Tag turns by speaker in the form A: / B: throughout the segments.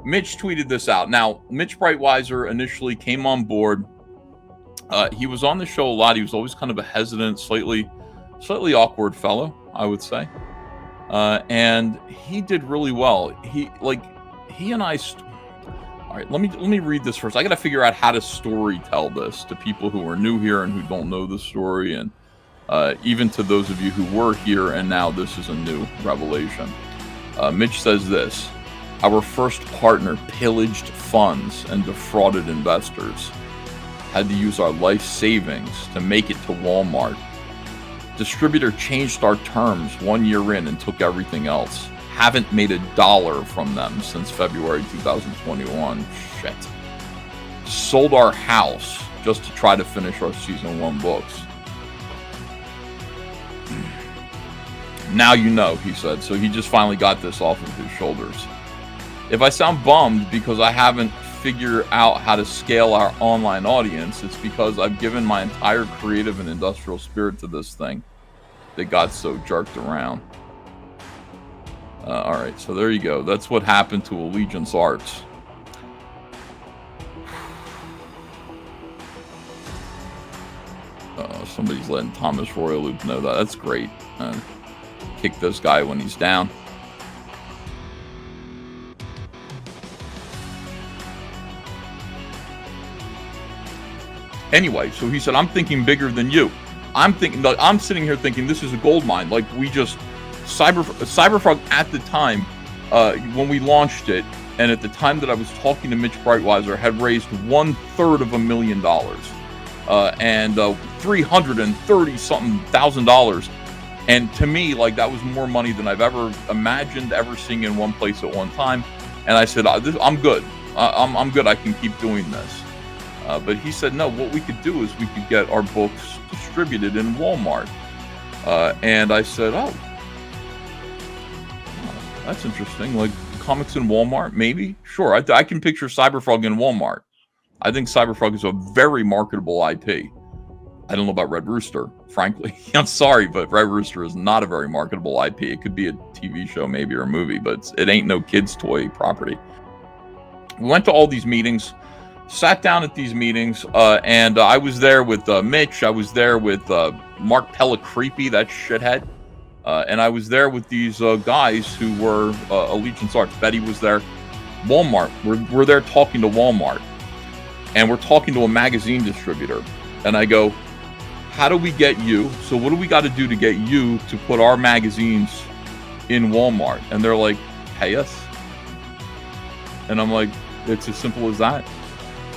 A: Mitch tweeted this out. Now, Mitch Breitweiser initially came on board. He was on the show a lot. He was always kind of a hesitant, slightly awkward fellow, I would say. And he did really well. He and I. All right, let me read this first. I got to figure out how to story tell this to people who are new here and who don't know the story, and even to those of you who were here and now this is a new revelation. Mitch says this: our first partner pillaged funds and defrauded investors. Had to use our life savings to make it to Walmart. Distributor changed our terms 1 year in and took everything else. Haven't made $1 from them since February 2021. Shit. Sold our house just to try to finish our season 1 books. Now you know, he said. So he just finally got this off of his shoulders. If I sound bummed because I haven't figured out how to scale our online audience, it's because I've given my entire creative and industrial spirit to this thing that got so jerked around. All right, so there you go. That's what happened to Allegiance Arts. Somebody's letting Thomas Royal Loop know that. That's great. Kick this guy when he's down. Anyway, so he said, I'm thinking bigger than you. I'm sitting here thinking this is a gold mine. Like, we just... Cyberfrog at the time, when we launched it, and at the time that I was talking to Mitch Breitweiser, had raised $1/3 and $330-something thousand. And to me, like, that was more money than I've ever imagined ever seeing in one place at one time. And I said, I'm good. I'm good. I can keep doing this. But he said, no, what we could do is we could get our books distributed in Walmart. And I said, oh, that's interesting. Like, comics in Walmart, maybe? Sure, I can picture Cyberfrog in Walmart. I think Cyberfrog is a very marketable IP. I don't know about Red Rooster, frankly. I'm sorry, but Red Rooster is not a very marketable IP. It could be a TV show, maybe, or a movie, but it ain't no kids' toy property. We went to all these meetings, sat down at these meetings, and I was there with Mitch. I was there with Mark Pellicreepy, that shithead. And I was there with these guys who were Allegiance Arts. Betty was there. Walmart. We're there talking to Walmart. And we're talking to a magazine distributor. And I go, how do we get you? So what do we got to do to get you to put our magazines in Walmart? And they're like, pay us. And I'm like, it's as simple as that.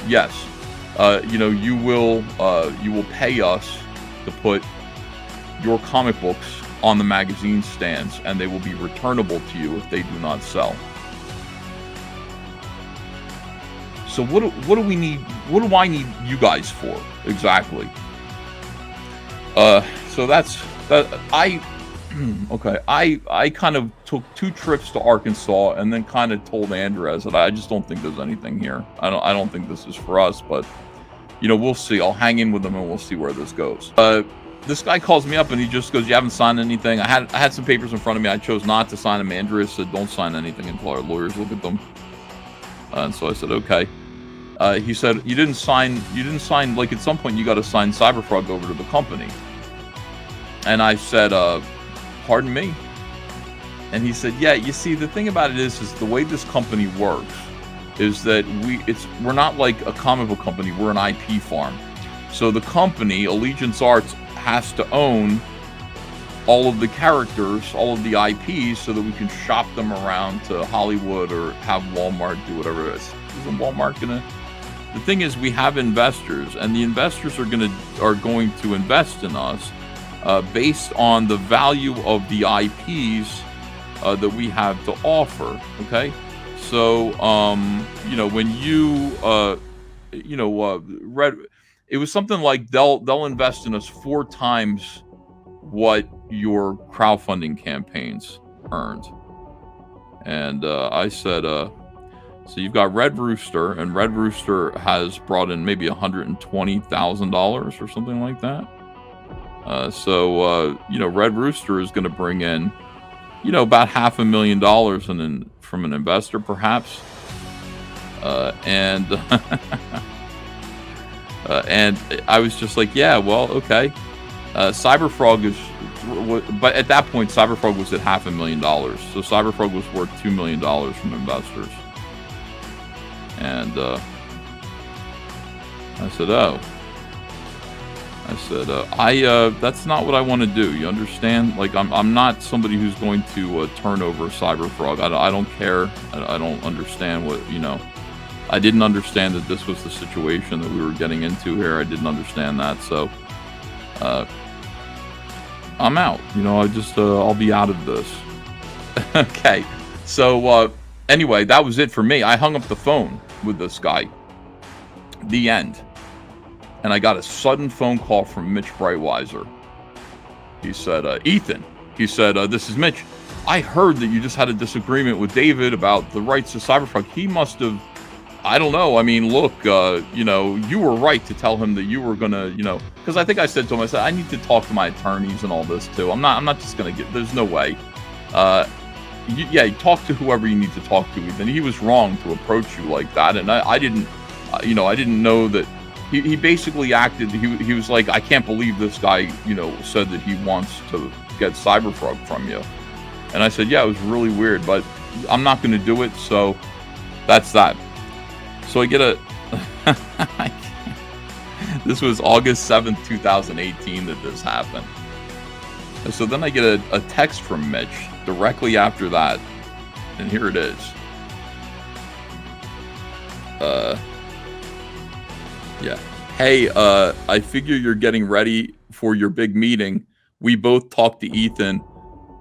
A: Yes. You will pay us to put your comic books on the magazine stands, and they will be returnable to you if they do not sell. So what do we need? What do I need you guys for exactly? So that's that. I kind of took 2 trips to Arkansas and then kind of told Andres that I just don't think there's anything here. I don't think this is for us, but we'll see. I'll hang in with them and we'll see where this goes. This guy calls me up and he just goes, you haven't signed anything? I had some papers in front of me. I chose not to sign them. Andreas said, don't sign anything until our lawyers look at them. And so I said, okay. He said, you didn't sign, like, at some point you got to sign Cyberfrog over to the company. And I said, pardon me? And he said, yeah, you see, the thing about it is the way this company works is that we're not like a comic book company. We're an IP farm. So the company, Allegiance Arts, has to own all of the characters, all of the IPs, so that we can shop them around to Hollywood or have Walmart do whatever it is. Isn't Walmart gonna? The thing is, we have investors, and the investors are going to invest in us based on the value of the IPs that we have to offer. Okay, so when you read. It was something like they'll invest in us 4 times what your crowdfunding campaigns earned. And I said, so you've got Red Rooster, and Red Rooster has brought in maybe $120,000 or something like that. So Red Rooster is going to bring in, about $500,000 from an investor, perhaps. And and I was just like, yeah, well, okay. Cyberfrog is, but at that point, Cyberfrog was at $500,000. So Cyberfrog was worth $2 million from investors. And I said, oh. I said, that's not what I want to do. You understand? Like, I'm not somebody who's going to turn over Cyberfrog. I don't care. I don't understand what, I didn't understand that this was the situation that we were getting into here. I didn't understand that. So, I'm out. I'll be out of this. Okay. So, anyway, that was it for me. I hung up the phone with this guy. The end. And I got a sudden phone call from Mitch Breitweiser. He said, Ethan, he said, this is Mitch. I heard that you just had a disagreement with David about the rights to Cyberfrog. He must have, I don't know. I mean, look, you were right to tell him that you were going to, because I think I said to him, I said, I need to talk to my attorneys and all this too. I'm not just going to there's no way. Talk to whoever you need to talk to, Ethan. He was wrong to approach you like that. And I didn't know that. He basically acted, he was like, I can't believe this guy, said that he wants to get Cyberfrog from you. And I said, yeah, it was really weird, but I'm not going to do it, so that's that. So I get this was August 7th, 2018 that this happened. And so then I get a text from Mitch directly after that, and here it is. Yeah. Hey, I figure you're getting ready for your big meeting. We both talked to Ethan.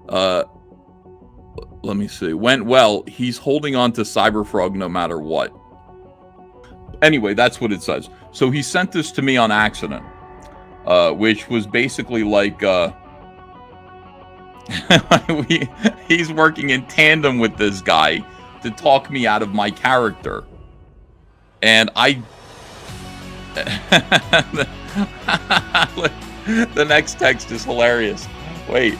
A: Let me see. Went well. He's holding on to Cyberfrog no matter what. Anyway, that's what it says. So he sent this to me on accident, which was basically like he's working in tandem with this guy to talk me out of my character. And the next text is hilarious. Wait,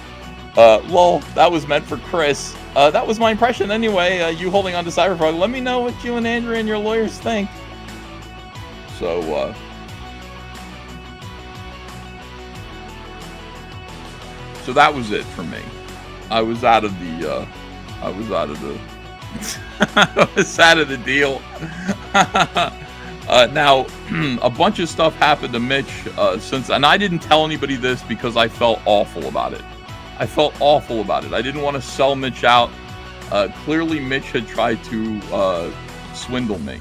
A: lol, that was meant for Chris. That was my impression anyway. You holding on to Cyberfrog. Let me know what you and Andrea and your lawyers think. So, so that was it for me. I was out of the, I was out of the deal. Now, a bunch of stuff happened to Mitch and I didn't tell anybody this because I felt awful about it. I didn't want to sell Mitch out. Clearly, Mitch had tried to swindle me.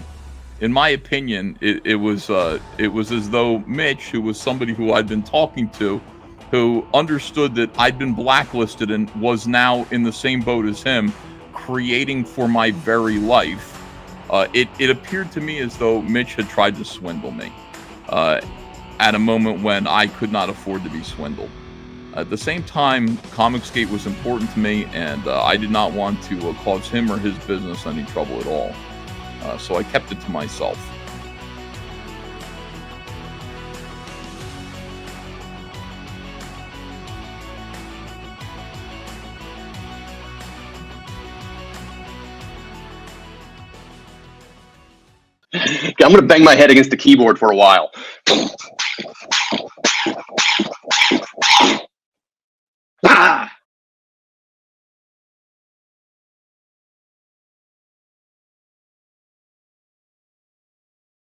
A: In my opinion, it was as though Mitch, who was somebody who I'd been talking to, who understood that I'd been blacklisted and was now in the same boat as him, creating for my very life. It appeared to me as though Mitch had tried to swindle me at a moment when I could not afford to be swindled. At the same time, comicsgate was important to me, and I did not want to cause him or his business any trouble at all. So I kept it to myself.
B: I'm going to bang my head against the keyboard for a while. Ah!